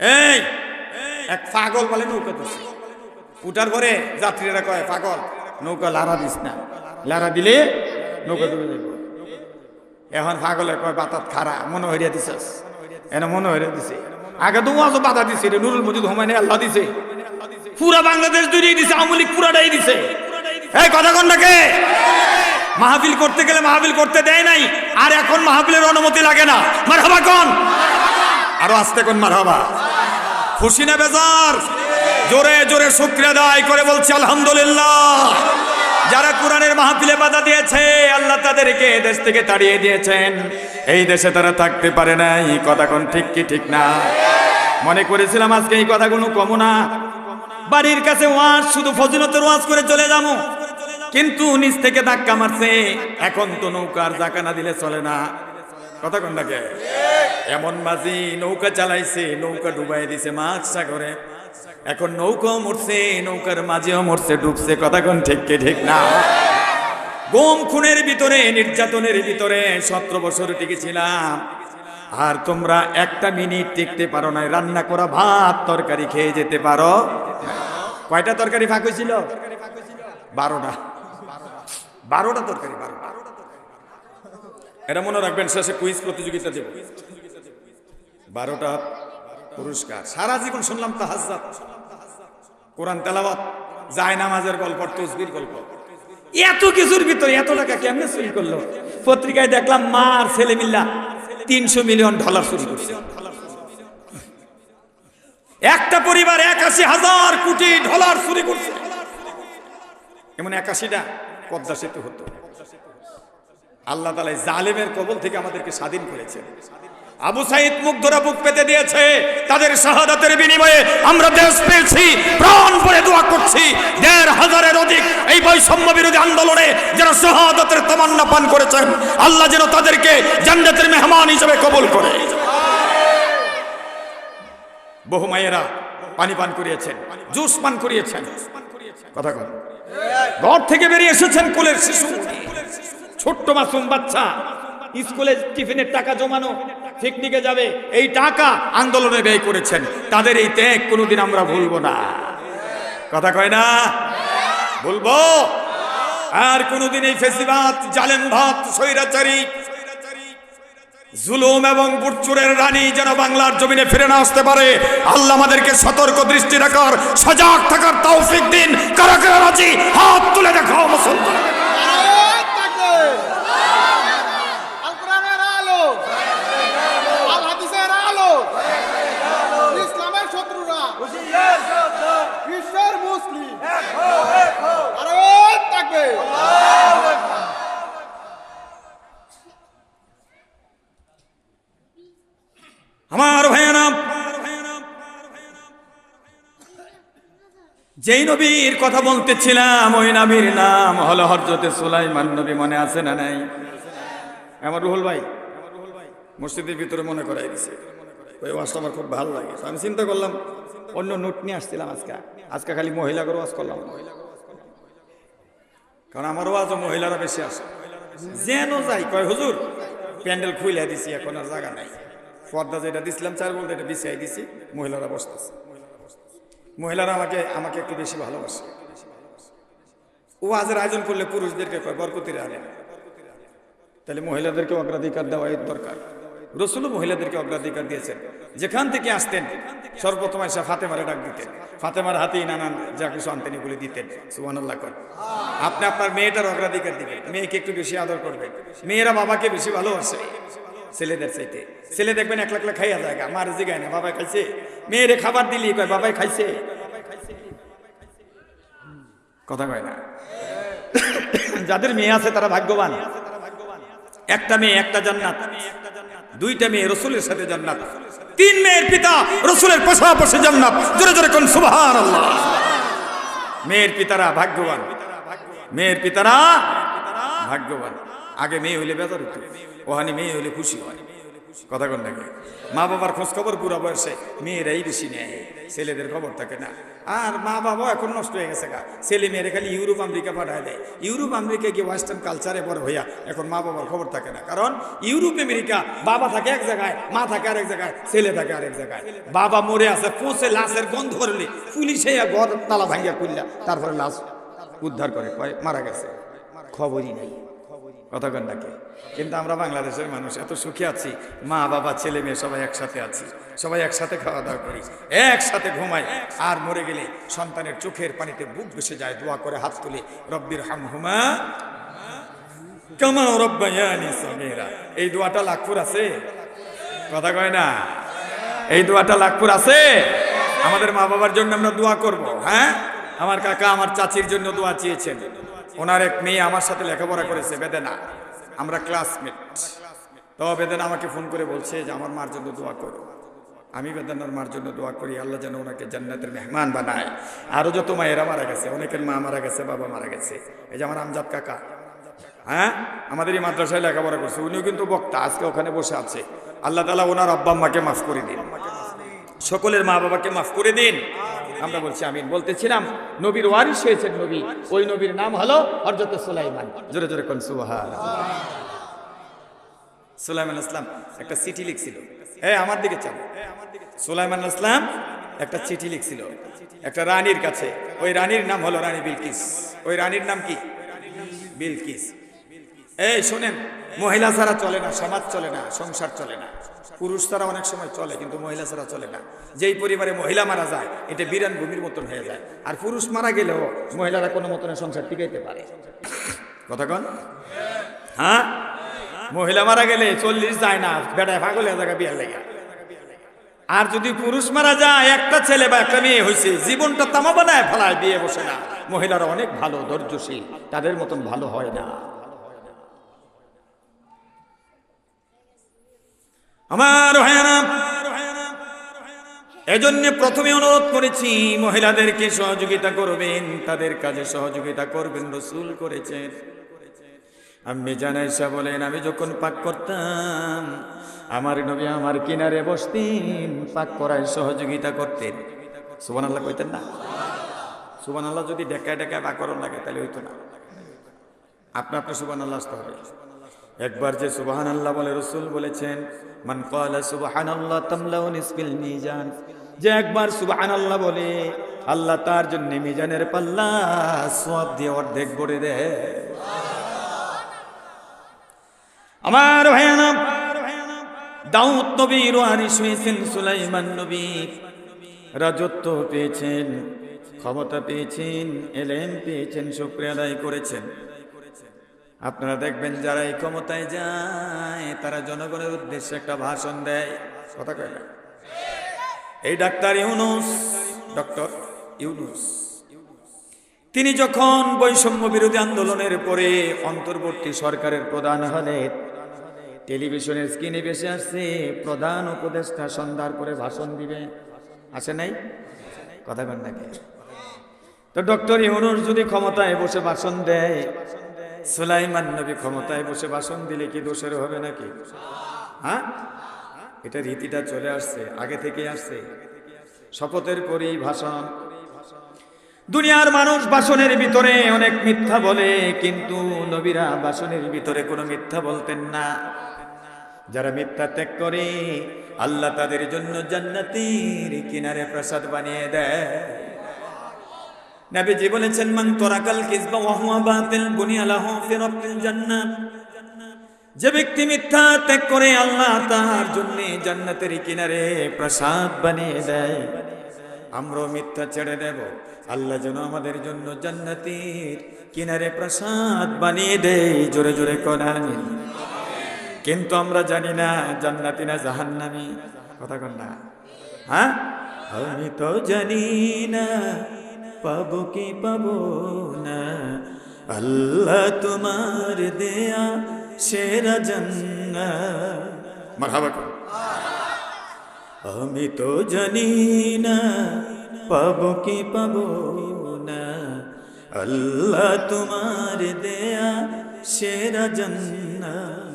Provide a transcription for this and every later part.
এই এক পাগল বলে নৌকা ধরছে, উঠার পরে যাত্রীরা কয় পাগল নৌকা লারা দিস না, লারা দিলে নৌকা ডুবে যাবে। এখন পাগলে কয় বাতাত খারা মনে হইয়া দিছাস, এনে মনে হইয়া দিছে। আগে তো ওয়াজও বাধা দিছে রে, নুরুল মজিদ হুমায়ুন আল্লাহ দিছে, পুরা বাংলাদেশ দুইটাই দিছে, আওয়ামী লীগ পুরাটাই দিছে। এই কথা কোন নাকি? মাহফিল করতে গেলে মাহফিল করতে দেয় নাই, আর এখন মাহফিলের অনুমতি লাগে না। মারহাবা কোন, আরো আস্তে কোন মারহাবা। খুশি না বেজার? জোরে জোরে শুকরিয়া আদায় করে বলছি আলহামদুলিল্লাহ। যারা কোরআনের মাহফিলে বাধা দিয়েছে আল্লাহ তাদেরকে দেশ থেকে তাড়িয়ে দিয়েছেন, এই দেশে তারা থাকতে পারে নাই। কথা কোন ঠিক কি ঠিক না? মনে করেছিলাম আজকে এই কথাগুলো কম না, বাড়ির কাছে ওয়াজ শুধু ফজিলতের ওয়াজ করে চলে যাবো, কিন্তু নিচ থেকে ধাক্কা মারছে। এখন তো নৌকার জাকা না দিলে চলে না। কথা কোন নাকি? এমন মাঝি নৌকা চালাইছে, নৌকা ডুবাই দিছে মাছ সাগরে। এখন নৌকাও মরছে, নৌকার মাঝেও মরছে, ডুবছে। কথা কোন ঠিক কি ঠিক না? গুম খুনের ভিতরে, নির্যাতনের ভিতরে 17 বছর টিকেছিলাম, আর তোমরা একটা মিনিট টিকতে পারো না। রান্না করা ভাত তরকারি খেয়ে যেতে পারো। কয়টা তরকারি ফাঁক হয়েছিল? 12টা। 12টা তরকারি, 12টা। এটা মনে রাখবেন, শেষে কুইজ প্রতিযোগিতা দেব। 12টা পুরস্কার। সারা জীবন শুনলাম তাহাজ্জুদ, কোরআন তেলাওয়াত, যায় নামাজের গল্প, তসবির গল্প। এত কিছুর ভিতরে এত টাকা কেমনে চুরি করলো? পত্রিকায় দেখলাম মার ছেলে মিল্লা $300 মিলিয়ন চুরি করছে। একটা পরিবার 81,000 কোটি ডলার চুরি করছে। এমন 81টা পদ্মা সেতু হতো। আল্লাহ তাআলা জালেমের কবল থেকে আমাদেরকে স্বাধীন করেছেন। আবু সাইদ মুগ্ধরা বুক পেতে দিয়েছে, তাদের শাহাদাতের বিনিময়ে আমরা দেশ পেয়েছি। প্রাণ ভরে দোয়া করছি 1,500-এর অধিক এই বৈষম্য বিরোধী আন্দোলনে যারা শাহাদাতের তামান্না পান করেছেন, আল্লাহ যেন তাদেরকে জান্নাতের মেহমান হিসেবে কবুল করে। বহু মায়েরা পানি পান করিয়েছেন, জুস পান করিয়েছেন। কথা কন, ঘর থেকে বেরিয়ে এসেছেন কোলের শিশু, ছোট্ট মাসুম বাচ্চা, স্কুলে টিফিনের টাকা জমানো, পিকনিকে যাবে, এই টাকা আন্দোলনে ব্যয় করেছেন। তাদের এই ত্যাগ কোনোদিন আমরা ভুলবো না। কথা কয় না? ভুলবো? আর কোনোদিন এই ফেসিবাদ, জালেমবাদ, স্বৈরাচারী, জুলুম এবং বুটচুরের রানী যেন বাংলার জমিনে ফিরে না আসতে পারে, আল্লাহ আমাদেরকে সতর্ক দৃষ্টি রাখার, সজাগ থাকার তৌফিক দিন। কারা কারা রাজি হাত তুলে দেখাও মুসলমান। আমার ভাইয়েরা, যেই নবীর কথা বলতেছিলাম ওই নবীর নাম হলো হযরতে সুলাইমান নবী। মনে আছে না নাই? আমার রুহুল ভাই মসজিদের ভিতরে মনে করাই দিছে। ওই ওয়াজটা আমার খুব ভালো লাগে। আমি চিন্তা করলাম অন্য নোট নিয়ে আসছিলাম আজকে খালি মহিলাদের ওয়াজ করলাম, কারণ আমার ওয়াজও মহিলারা বেশি আসে। যেন যাই কয় হুজুর প্যান্ডেল খুইলা দিছি, এখন আর জায়গা নাই। পর্দা যেটা দিছিলাম 4 বলতে এটা বিছাই দিছি, মহিলারা বসতেছে। মহিলারা আমাকে একটু বেশি ভালোবাসে। ওয়াজের আয়োজন করলে পুরুষদেরকে কয় বরকতির আনে, তাহলে মহিলাদেরকে অগ্রাধিকার দেওয়া দরকার। রাসূলও মহিলাদেরকে অগ্রাধিকার দিয়েছেন। যেখান থেকে আসতেন সর্বপ্রথম এসে ফাতেমারে ডাক দিতেন, ফাতেমার হাতেই নানান যা কিছু আনতেন এগুলি দিতেন। সুবহানাল্লাহ কর। আপনি আপনার মেয়েটার অগ্রাধিকার দিবেন, মেয়েকে একটু বেশি আদর করবেন। মেয়েরা বাবাকে বেশি ভালোবাসে ছেলেদের চাইতে। ছেলে দেখবেন এক লাখ খাইয়া জায়গা, মার জিগায় না বাবাই খাইছে। মেয়েরে খাবার দিলি কয় বাবাই খাইছে। কথা কয় না? যাদের মেয়ে আছে তারা ভাগ্যবান। একটা মেয়ে একটা জান্নাত, 2টা মেয়ে রাসূলের সাথে জান্নাত, 3 মেয়ের পিতা রাসূলের পাশাপাশি জান্নাত। জোরে জোরে কোন সুবহানাল্লাহ। মেয়ের পিতারা ভাগ্যবান, মেয়ের পিতারা ভাগ্যবান। আগে মেয়ে হইলে বেজার হতো, ওখানে মেয়ে হইলে খুশি হয়। কথা কোন নাকি? মা বাবার খোঁজ খবর পুরো বয়সে মেয়েরাই বেশি নেয়, ছেলেদের খবর থাকে না। আর মা বাবাও এখন নষ্ট হয়ে গেছে গা, ছেলে মেয়েরা খালি ইউরোপ আমেরিকা পাঠায় দেয়। ইউরোপ আমেরিকা গিয়ে ওয়েস্টার্ন কালচারে বড় হইয়া এখন মা বাবার খবর থাকে না। কারণ ইউরোপ আমেরিকা বাবা থাকে এক জায়গায়, মা থাকে আরেক জায়গায়, ছেলে থাকে আরেক জায়গায়। বাবা মরে আছে, পচে লাশের গন্ধ করলে পুলিশে ঘর তালা ভাঙ্গিয়া খুললা, তারপরে লাশ উদ্ধার করে কয় মারা গেছে, খবরই নেই। কথা কন নাকি? কিন্তু আমরা বাংলাদেশের মানুষ এত সুখী আছি, মা বাবা ছেলে মেয়ে সবাই একসাথে আছি, সবাই একসাথে খাওয়া দাওয়া করি, একসাথে ঘুমাই। আর মরে গেলে সন্তানের চোখের পানিতে বুক ভেসে যায়, দোয়া করে হাত তুলে রব্বির হামহুমা কামা রাব্বায়ানি সগীরা। এই দোয়াটা লাখপুর আছে? কথা কয় না? এই দোয়াটা লাখপুর আছে? আমাদের মা বাবার জন্য আমরা দোয়া করব। হ্যাঁ, আমার কাকা আমার চাচির জন্য দোয়া চেয়েছেন। ওনার এক মেয়ে আমার সাথে লেখাপড়া করেছে, বেদেনা, আমরা ক্লাসমেট। তো বেদেনা আমাকে ফোন করে বলছে যে আমার মার জন্য দোয়া করো। আমি বেদেনার মার জন্য দোয়া করি, আল্লাহ যেন ওনাকে জান্নাতের মেহমান বানায়। আরও যত মায়েরা মারা গেছে, অনেকের মা মারা গেছে, বাবা মারা গেছে। এই যে আমার আমজাদ কাকা, হ্যাঁ, আমাদের এই মাদ্রাসায় লেখাপড়া করছে, উনিও কিন্তু বক্তা, আজকে ওখানে বসে আছে। আল্লাহ তাআলা ওনার আব্বা আম্মাকে মাফ করে দিন, সকলের মা বাবাকে মাফ করে দিন। আমরা বলছি আমিন। বলতেছিলাম নবীর ওয়ারিস হয়েছেন নবী, ওই নবীর নাম হলো হযরত সুলাইমান। জোরে জোরে কোন সুবহানাল্লাহ। সুলাইমান ইসলাম একটা চিঠি লিখছিল, আমার দিকে চান। সুলাইমান ইসলাম একটা চিঠি লিখছিল একটা রানীর কাছে। ওই রানীর নাম হলো রানী বিলকিস। ওই রানীর নাম কি? বিলকিস। এই শোনেন, মহিলা ছাড়া চলে না, সমাজ চলে না, সংসার চলে না। পুরুষ ছাড়া অনেক সময় চলে, কিন্তু মহিলা ছাড়া চলে না। যেই পরিবারে মহিলা মারা যায়, এটা বিরান ভূমির মতন হয়ে যায়। আর পুরুষ মারা গেলেও মহিলারা কোনো মতনে সংসার টিকাইতে পারে। কথা কন? হ্যাঁ, মহিলা মারা গেলে 40 যায় না, বেটায় পাগল হয়ে জায়গা বিয়ার লেগে। আর যদি পুরুষ মারা যায়, একটা ছেলে বা একটা মেয়ে হয়েছে, জীবনটা তামা বানায় ফেলায়, বিয়ে বসে না। মহিলারা অনেক ভালো, ধৈর্যশীল, তাদের মতন ভালো হয় না। আমার ভাইয়েরা, এজন্য প্রথমে অনুরোধ করেছি মহিলাদেরকে সহযোগিতা করবেন, তাদের কাজে সহযোগিতা করবেন। রাসূল করেছেন। আম্মি জান আয়েশা বলেন, আমি যখন পাক করতাম, আমার নবী আমার কিনারে বসতেন, পাক করায় সহযোগিতা করতেন। সুবহানাল্লাহ কইতেন না? সুবহানাল্লাহ যদি ডেকায় ডেকায় পাক করার লাগে তাহলে হইতো না। আপনি সুবহানাল্লাহ আসতে হবে। একবার যে সুবহানাল্লাহ বলে, রাসূল বলেছেন, মান ক্বালা সুবহানাল্লাহ তামলাউ নিসফিল মিজান। যে একবার সুবহানাল্লাহ বলে, আল্লাহ তার জন্য মিজানের পাল্লা সওয়াব দিয়ে অর্ধেক ভরে দেয়। আমার ভাইয়ানা, দাউদ নবীর ওয়ারিস হয়েছেন সুলাইমান নবী। রাজত্ব পেয়েছেন, ক্ষমতা পেয়েছেন, এলেম পেয়েছেন, শুকরিয়া আদায় করেছেন। আপনারা দেখবেন যারা এই ক্ষমতায় যায়, তারা জনগণের উদ্দেশ্যে একটা ভাষণ দেয়। কথা কয় না? এই ডক্টর ইউনূস, তিনি যখন বৈষম্য বিরোধী আন্দোলনের পরে অন্তর্বর্তী সরকারের প্রধান হলেন, টেলিভিশনের স্ক্রিনে ভেসে আসছে প্রধান উপদেষ্টা সন্ধ্যার পরে ভাষণ দিবে। আসে নাই? কথা কন নাকি? তো ডক্টর ইউনূস যদি ক্ষমতায় বসে ভাষণ দেয়, সুলাইমান নবী ক্ষমতায় বসে ভাষণ দিলে কি দোষের হবে নাকি? হ্যাঁ, এটা রীতিটা চলে আসছে, আগে থেকে আসছে। শপথের পরেই ভাষণ। দুনিয়ার মানুষ ভাষণের ভিতরে অনেক মিথ্যা বলে, কিন্তু নবীরা ভাষণের ভিতরে কোনো মিথ্যা বলতেন না। যারা মিথ্যা ত্যাগ করে, আল্লাহ তাদের জন্য জান্নাতের কিনারে প্রাসাদ বানিয়ে দেয়। নবীজি বলেছেন, মান তারাকাল কিযবা ওয়া হুয়া বাতিল বুনিয়া লাহু ফি রাব্বিল জান্নাহ। যে ব্যক্তি মিথ্যা ত্যাগ করে, আল্লাহ তার জন্য জান্নাতের কিনারে প্রাসাদ বানিয়ে দেয়। আমরাও মিথ্যা ছেড়ে দেব, আল্লাহ যেন আমাদের জন্য জান্নাতের কিনারে প্রাসাদ বানিয়ে দেয়। জোরে জোরে কোন আমিন। কিন্তু আমরা জানি না জান্নাতি না জাহান্নামী। কথা কন না? হ্যাঁ, আমি তো জানি না পাবো কি পাবো না, আল্লাহ তোমার দেয়া সেরা জান্নাত। মারহাবা কর। আমি তো জানি না পাবো কি পাবো না, আল্লাহ তোমার দেয়া সেরা জান্নাত।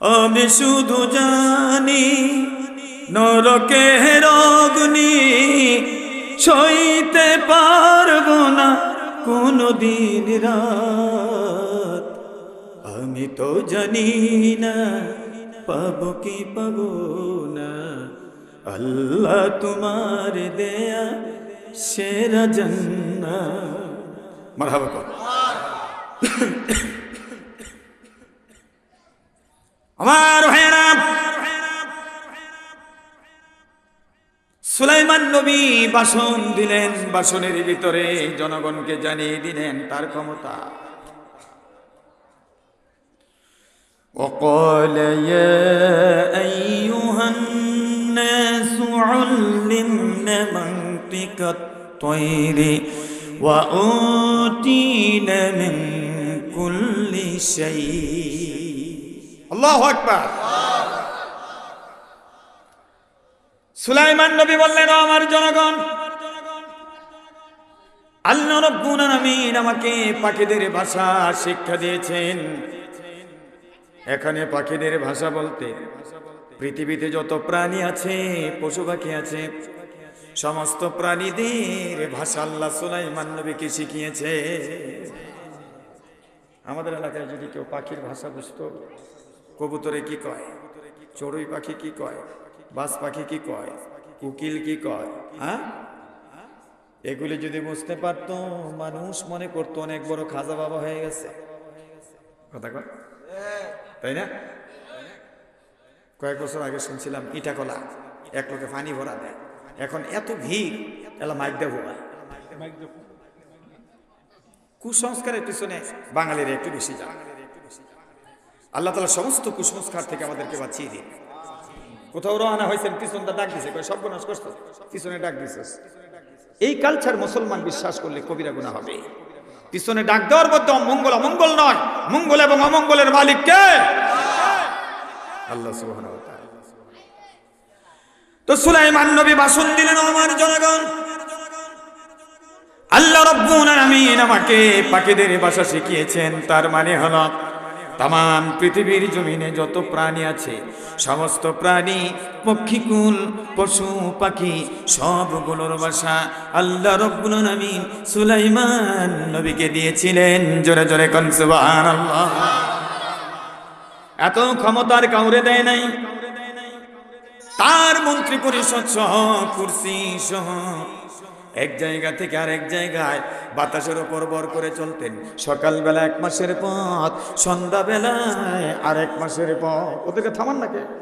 আমি শুধু জানি নরকের অগ্নি সইতে পারবো না কোনদিন রাত। আমি তো জানি না পাবো কি পাবো না, আল্লাহ তোমার দেয়া সেরা জান্নাত। মারহাবা কর। আমার ভাইয়েরা, সুলাইমান নবী ভাষণ দিলেন, ভাষণের ভিতরে জনগণকে জানিয়ে দিলেন তার ক্ষমতা। وقال يا أيها الناس علمنا منطق الطير وأوتينا من كل شيء। الله أكبر। সুলাইমান নবী বললেন, আমার জনগণ, আল্লাহ রাব্বুল আলামিন আমাকে পাখিদের ভাষা শিক্ষা দিয়েছেন। এখানে পাখিদের ভাষা বলতে পৃথিবীতে যত প্রাণী আছে, পশু পাখি আছে, সমস্ত প্রাণীদের ভাষা আল্লাহ সুলাইমান নবীকে শিখিয়েছে। আমাদের এলাকায় যদি কেউ পাখির ভাষা বুঝতো, কবুতরে কি কয়, চড়ুই পাখি কি কয়, বাজ পাখি কি কয়, উকিল কি কয়, হ্যাঁ, এগুলি যদি বুঝতে পারতো, মানুষ মনে করতো অনেক বড় খাজা বাবা হয়ে গেছে। কথা কয়, তাই না? কয়েক বছর আগে শুনছিলাম ইটাকলা এক লোকে পানি ভরা দেয়, এখন এত ভিড়, এলা মাইক দেবো। কুসংস্কারের পিছনে বাঙালিরা একটু বেশি যায়। আল্লাহ তাআলা সমস্ত কুসংস্কার থেকে আমাদেরকে বাঁচিয়ে দিন। কোথাও রওনা হয়েছেন, পিছনটা ডাক দিছে, কয় সর্বনাশ করছো, পিছনে ডাক দিছিস। এই কালচার মুসলমান বিশ্বাস করলে কবিরা গুনাহ হবে। পিছনে ডাক দেওয়ার মধ্যে মঙ্গল অমঙ্গল নয়, মঙ্গল এবং অমঙ্গলের মালিক কে? আল্লাহ সুবহানাহু ওয়া তাআলা। তো সুলাইমান নবী ভাষণ দিলেন, আমার জনগণ, আল্লাহ রাব্বুল আলামিন আমাকে পাখিদের ভাষা শিখিয়েছেন। তার মানে হলো তাম পৃথিবীর জমিনে যত প্রাণী আছে, সমস্ত প্রাণী, পক্ষীকুল, পশু পাখি, সবগুলোর ভাষা আল্লাহ রাব্বুল আলামিন সুলাইমান নবীকে দিয়েছিলেন। জোরে জোরে কোন সুবহানাল্লাহ। এত ক্ষমতার কাউরে দেয় নাই। তার মন্ত্রী পরিষদ সহ, কুরসি সহ এক জায়গা থেকে আরেক জায়গায় বাতাসের উপর ভর করে চলতেন। সকালবেলা 1 মাসের পথ, সন্ধ্যাবেলায় আরেক মাসের পথ। ওদেরকে থামান নাকি?